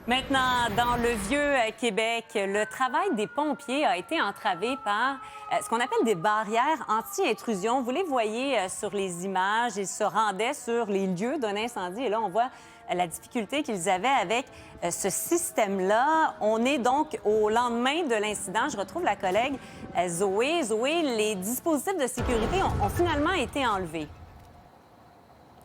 Maintenant, dans le vieux Québec, le travail des pompiers a été entravé par ce qu'on appelle des barrières anti-intrusion. Vous les voyez sur les images. Ils se rendaient sur les lieux d'un incendie. Et là, on voit la difficulté qu'ils avaient avec ce système-là. On est donc au lendemain de l'incident. Je retrouve la collègue Zoé. Zoé, les dispositifs de sécurité ont finalement été enlevés.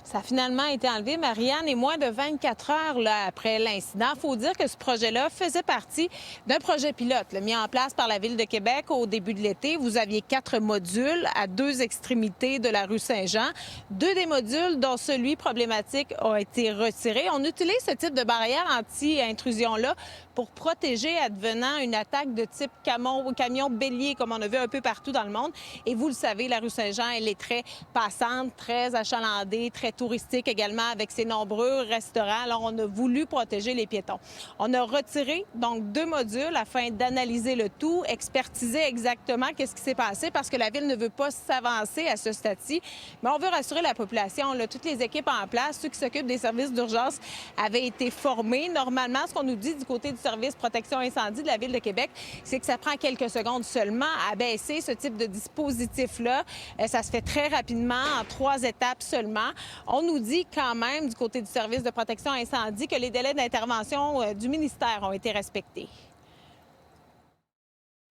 Ça a finalement été enlevé, Marianne, et moins de 24 heures là, après l'incident. Il faut dire que ce projet-là faisait partie d'un projet pilote mis en place par la Ville de Québec au début de l'été. Vous aviez 4 modules à 2 extrémités de la rue Saint-Jean. 2 des modules, dont celui problématique, ont été retirés. On utilise ce type de barrière anti-intrusion-là pour protéger advenant une attaque de type camion bélier, comme on a vu un peu partout dans le monde. Et vous le savez, la rue Saint-Jean, elle est très passante, très achalandée, très touristique également, avec ses nombreux restaurants. Alors, on a voulu protéger les piétons. On a retiré donc 2 modules afin d'analyser le tout, expertiser exactement qu'est-ce qui s'est passé, parce que la Ville ne veut pas s'avancer à ce stade-ci. Mais on veut rassurer la population. Là, toutes les équipes en place, ceux qui s'occupent des services d'urgence, avaient été formés. Normalement, ce qu'on nous dit du côté du service protection incendie de la Ville de Québec, c'est que ça prend quelques secondes seulement à baisser ce type de dispositif-là. Ça se fait très rapidement, en 3 étapes seulement. On nous dit quand même, du côté du service de protection incendie, que les délais d'intervention du ministère ont été respectés.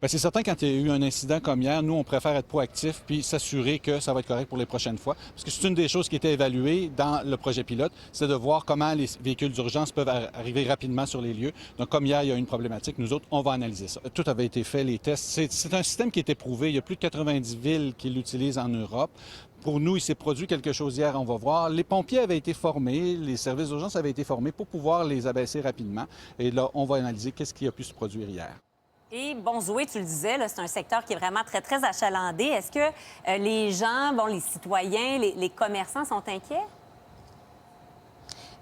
Bien, c'est certain, quand il y a eu un incident comme hier, nous, on préfère être proactifs puis s'assurer que ça va être correct pour les prochaines fois. Parce que c'est une des choses qui était évaluée dans le projet pilote, c'est de voir comment les véhicules d'urgence peuvent arriver rapidement sur les lieux. Donc, comme hier, il y a eu une problématique, nous autres, on va analyser ça. Tout avait été fait, les tests. C'est un système qui est éprouvé. Il y a plus de 90 villes qui l'utilisent en Europe. Pour nous, il s'est produit quelque chose hier, on va voir. Les pompiers avaient été formés, les services d'urgence avaient été formés pour pouvoir les abaisser rapidement. Et là, on va analyser qu'est-ce qui a pu se produire hier. Et bon, Zoé, tu le disais, c'est un secteur qui est vraiment très, très achalandé. Est-ce que les gens, les citoyens, les commerçants sont inquiets?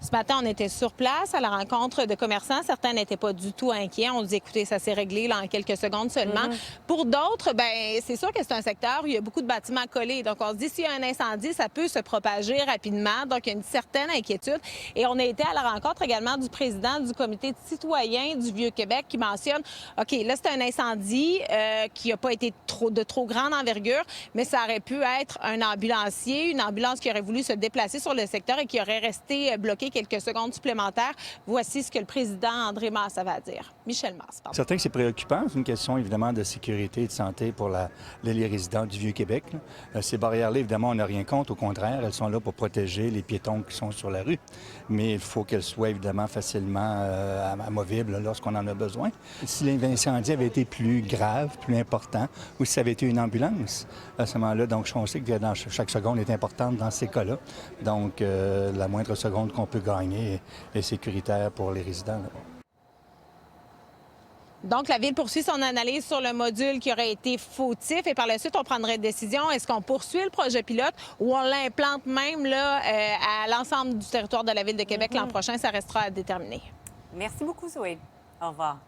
Ce matin, on était sur place à la rencontre de commerçants. Certains n'étaient pas du tout inquiets. On dit, écoutez, ça s'est réglé là, en quelques secondes seulement. Pour d'autres, bien, c'est sûr que c'est un secteur où il y a beaucoup de bâtiments collés. Donc, on se dit, s'il y a un incendie, ça peut se propager rapidement. Donc, il y a une certaine inquiétude. Et on a été à la rencontre également du président du comité de citoyens du Vieux-Québec qui mentionne, OK, là, c'est un incendie qui n'a pas été de trop grande envergure, mais ça aurait pu être un ambulancier, une ambulance qui aurait voulu se déplacer sur le secteur et qui aurait resté bloqué quelques secondes supplémentaires. Voici ce que le président André Masse avait à dire. Michel Masse, pardon. C'est certain que c'est préoccupant. C'est une question, évidemment, de sécurité et de santé pour les résidents du Vieux-Québec. Ces barrières-là, évidemment, on n'a rien contre. Au contraire, elles sont là pour protéger les piétons qui sont sur la rue. Mais il faut qu'elles soient, évidemment, facilement amovibles lorsqu'on en a besoin. Si l'incendie avait été plus grave, plus important, ou si ça avait été une ambulance, à ce moment-là, donc on sait que dans chaque seconde est importante dans ces cas-là. Donc, la moindre seconde qu'on peut gagner est sécuritaire pour les résidents. Là. Donc, la Ville poursuit son analyse sur le module qui aurait été fautif et par la suite, on prendrait une décision. Est-ce qu'on poursuit le projet pilote ou on l'implante même là, à l'ensemble du territoire de la Ville de Québec l'an prochain? Ça restera à déterminer. Merci beaucoup, Zoé. Au revoir.